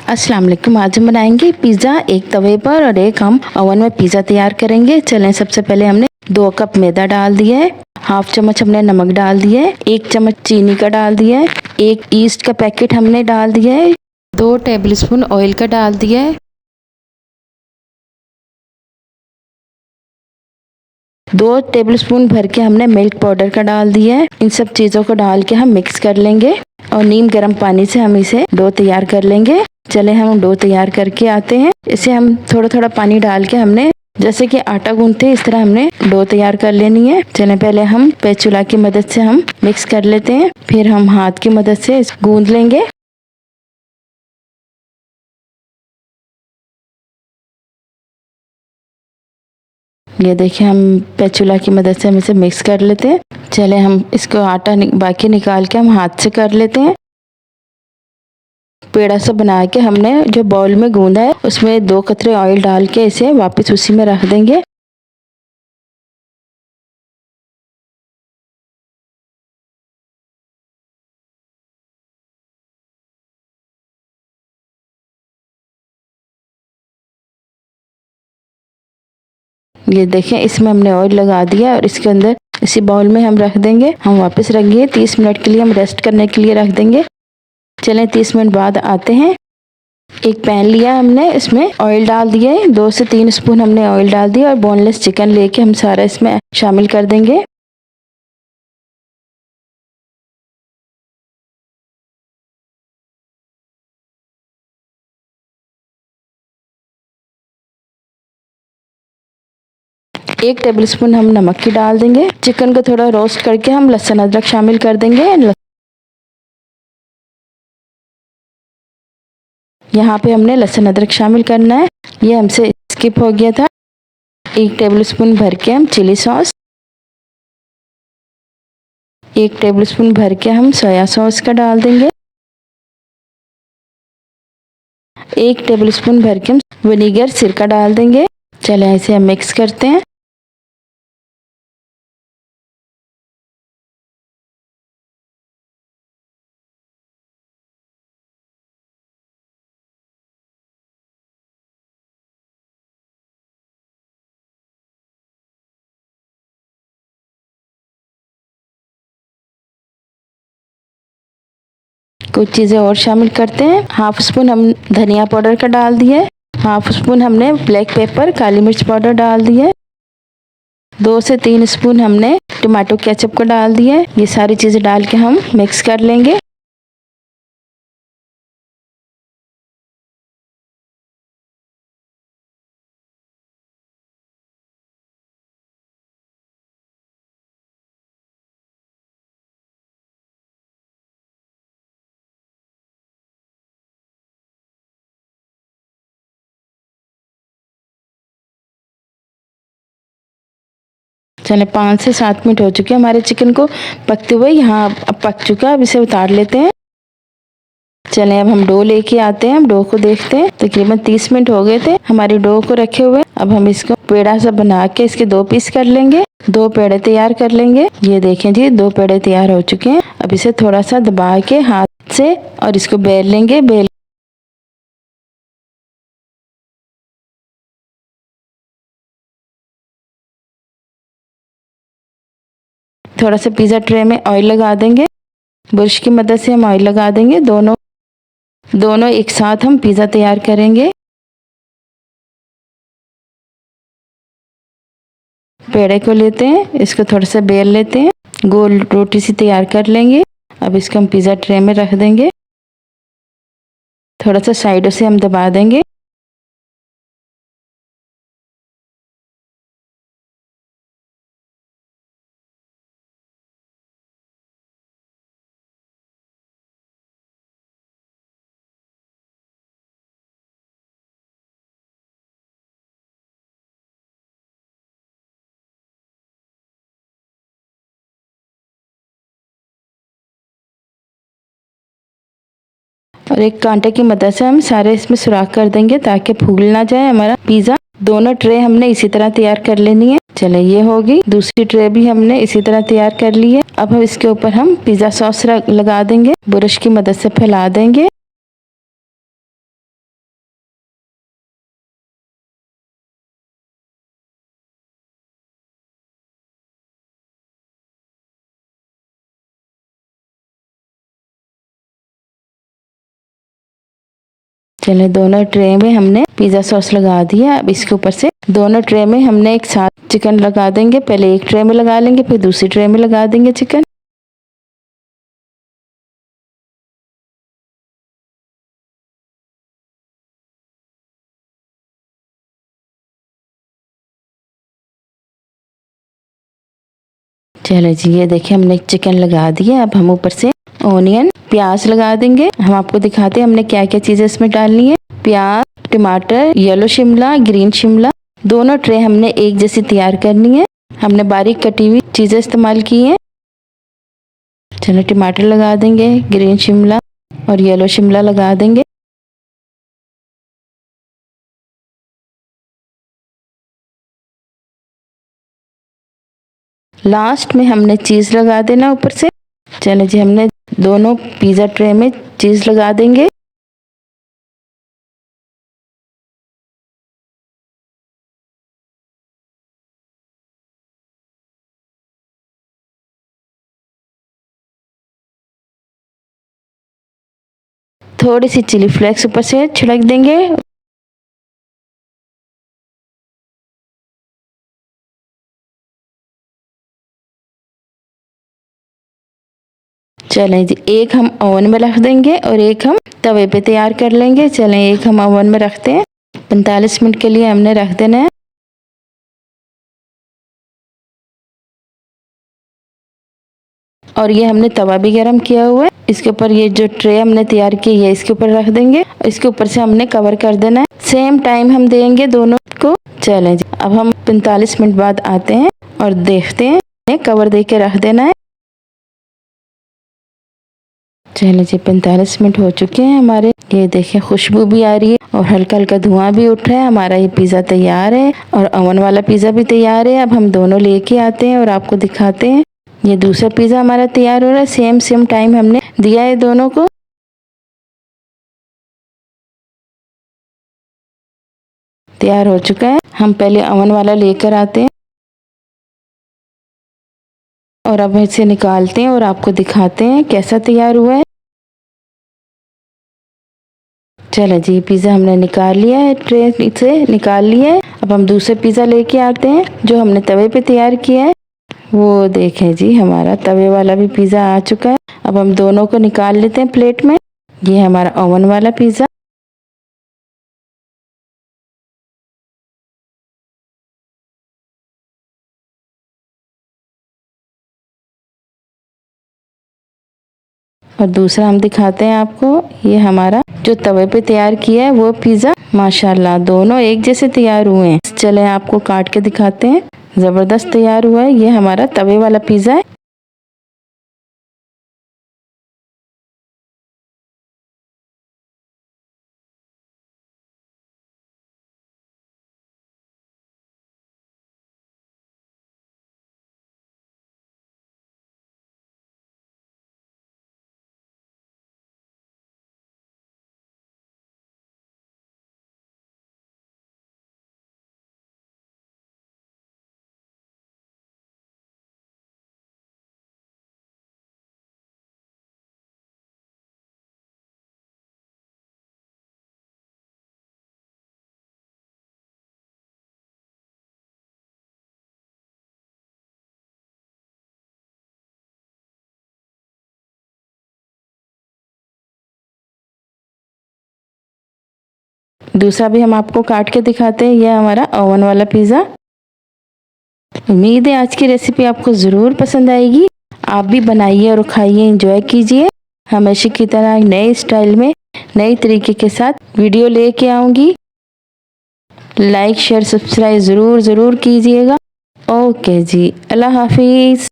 अस्सलाम वालेकुम। आज हम बनाएंगे पिज़्ज़ा एक तवे पर और एक हम ओवन में पिज़्ज़ा तैयार करेंगे। चलें, सबसे पहले हमने 2 कप मैदा डाल दिया है, हाफ चम्मच हमने नमक डाल दिया है, 1 चम्मच चीनी का डाल दिया है, 1 ईस्ट का पैकेट हमने डाल दिया है, 2 टेबलस्पून ऑयल का डाल दिया है, 2 टेबलस्पून भर के हमने मिल्क पाउडर का डाल दिया है। इन सब चीज़ों को डाल के हम मिक्स कर लेंगे और नीम गर्म पानी से हम इसे डो तैयार कर लेंगे। चले हम डो तैयार करके आते हैं। इसे हम थोड़ा थोड़ा पानी डाल के हमने जैसे कि आटा गूंथते इस तरह हमने डो तैयार कर लेनी है। चले पहले हम स्पैचुला की मदद से हम मिक्स कर लेते हैं, फिर हम हाथ की मदद से गूंथ लेंगे। ये देखिए, हम स्पैचुला की मदद से हम इसे मिक्स कर लेते हैं। चले हम इसको आटा बाकी निकाल के हम हाथ से कर लेते हैं। पेड़ा सा बना के हमने जो बाउल में गूंदा है उसमें 2 कतरे ऑयल डाल के इसे वापस उसी में रख देंगे। ये देखें, इसमें हमने ऑयल लगा दिया और इसके अंदर इसी बाउल में हम रख देंगे। हम वापस रखेंगे 30 मिनट के लिए, हम रेस्ट करने के लिए रख देंगे। चलें 30 मिनट बाद आते हैं। एक पैन लिया हमने, इसमें ऑयल डाल दिया है, 2 से 3 स्पून हमने ऑयल डाल दिया और बोनलेस चिकन लेके हम सारा इसमें शामिल कर देंगे। एक टेबलस्पून हम नमक की डाल देंगे। चिकन को थोड़ा रोस्ट करके हम लहसुन अदरक शामिल कर देंगे। यहाँ पे हमने लहसुन अदरक शामिल करना है, ये हमसे स्किप हो गया था। 1 टेबलस्पून भर के हम चिली सॉस, 1 टेबलस्पून भर के हम सोया सॉस का डाल देंगे, 1 टेबलस्पून भर के हम विनीगर सिरका डाल देंगे। चलें इसे हम मिक्स करते हैं। कुछ चीज़ें और शामिल करते हैं। हाफ स्पून हम धनिया पाउडर का डाल दिया है, हाफ स्पून हमने ब्लैक पेपर काली मिर्च पाउडर डाल दिया है, 2 से 3 स्पून हमने टमाटो केचप का डाल दिया है। ये सारी चीज़ें डाल के हम मिक्स कर लेंगे। चले 5 से 7 मिनट हो चुके हैं हमारे चिकन को पकते हुए। यहाँ अब पक चुका है, अब इसे उतार लेते हैं। चलें अब हम डो लेके आते हैं, हम डो को देखते हैं। तकरीबन 30 मिनट हो गए थे हमारी डो को रखे हुए। अब हम इसको पेड़ा सा बना के इसके 2 पीस कर लेंगे, 2 पेड़े तैयार कर लेंगे। ये देखें जी, 2 पेड़े तैयार हो चुके हैं। अब इसे थोड़ा सा दबा के हाथ से और इसको बेल लेंगे। थोड़ा सा पिज़्ज़ा ट्रे में ऑयल लगा देंगे, ब्रश की मदद से हम ऑयल लगा देंगे। दोनों एक साथ हम पिज़्ज़ा तैयार करेंगे। पेड़े को लेते हैं, इसको थोड़ा सा बेल लेते हैं, गोल रोटी सी तैयार कर लेंगे। अब इसको हम पिज़्ज़ा ट्रे में रख देंगे, थोड़ा सा साइडों से हम दबा देंगे। और एक कांटे की मदद से हम सारे इसमें सुराख कर देंगे ताकि फूल ना जाए हमारा पिज़्ज़ा। दोनों ट्रे हमने इसी तरह तैयार कर लेनी है। चले, ये होगी। दूसरी ट्रे भी हमने इसी तरह तैयार कर ली है। अब हम इसके ऊपर हम पिज़्ज़ा सॉस लगा देंगे, ब्रश की मदद से फैला देंगे। चलिए दोनों ट्रे में हमने पिज़्ज़ा सॉस लगा दिया। अब इसके ऊपर से दोनों ट्रे में हमने एक साथ चिकन लगा देंगे। पहले एक ट्रे में लगा लेंगे, फिर दूसरी ट्रे में लगा देंगे चिकन। चलो जी, ये देखिए हमने चिकन लगा दिया। अब हम ऊपर से ऑनियन, प्याज लगा देंगे। हम आपको दिखाते हैं हमने क्या क्या चीजें इसमें डालनी है। प्याज, टमाटर, येलो शिमला, ग्रीन शिमला, दोनों ट्रे हमने एक जैसी तैयार करनी है। हमने बारीक कटी हुई चीजें इस्तेमाल की हैं। चलो टमाटर लगा देंगे, ग्रीन शिमला और येलो शिमला लगा देंगे। लास्ट में हमने चीज लगा देना ऊपर से। चलो जी, हमने दोनों पिज्जा ट्रे में चीज लगा देंगे। थोड़ी सी चिली फ्लेक्स ऊपर से छिड़क देंगे। चलें जी, एक हम ओवन में रख देंगे और एक हम तवे पे तैयार कर लेंगे। चलें, एक हम ओवन में रखते हैं। 45 मिनट के लिए हमने रख देना है। और ये हमने तवा भी गरम किया हुआ है। इसके ऊपर ये जो ट्रे हमने तैयार की है इसके ऊपर रख देंगे। इसके ऊपर से हमने कवर कर देना है। सेम टाइम हम देंगे दोनों को। चलें जी, अब हम 45 मिनट बाद आते हैं और देखते हैं। कवर दे के रख देना है। चलिए जी, 45 मिनट हो चुके हैं हमारे। ये देखिए खुशबू भी आ रही है और हल्का हल्का धुआं भी उठ रहा है। हमारा ये पिज़्ज़ा तैयार है और ओवन वाला पिज़्ज़ा भी तैयार है। अब हम दोनों लेके आते हैं और आपको दिखाते हैं। ये दूसरा पिज़्ज़ा हमारा तैयार हो रहा है। सेम टाइम हमने दिया है दोनों को। तैयार हो चुका है। हम पहले ओवन वाला लेकर आते हैं और अब इसे निकालते हैं और आपको दिखाते हैं कैसा तैयार हुआ है। चलो जी, पिज़्ज़ा हमने निकाल लिया है, ट्रे से निकाल लिया है। अब हम दूसरे पिज़्ज़ा लेके आते हैं जो हमने तवे पे तैयार किया है। वो देखें जी, हमारा तवे वाला भी पिज़्ज़ा आ चुका है। अब हम दोनों को निकाल लेते हैं प्लेट में। ये हमारा ओवन वाला पिज़्ज़ा। और दूसरा हम दिखाते हैं आपको। ये हमारा जो तवे पे तैयार किया है वो पिज़्ज़ा। माशाल्लाह दोनों एक जैसे तैयार हुए हैं। चले आपको काट के दिखाते हैं। ज़बरदस्त तैयार हुआ है। ये हमारा तवे वाला पिज़्ज़ा है। दूसरा भी हम आपको काट के दिखाते हैं। यह हमारा ओवन वाला पिज़्ज़ा। उम्मीद है आज की रेसिपी आपको ज़रूर पसंद आएगी। आप भी बनाइए और खाइए, एंजॉय कीजिए। हमेशा की तरह नए स्टाइल में नए तरीके के साथ वीडियो लेके आऊँगी। लाइक शेयर सब्सक्राइब ज़रूर कीजिएगा। ओके जी, अल्लाह हाफिज़।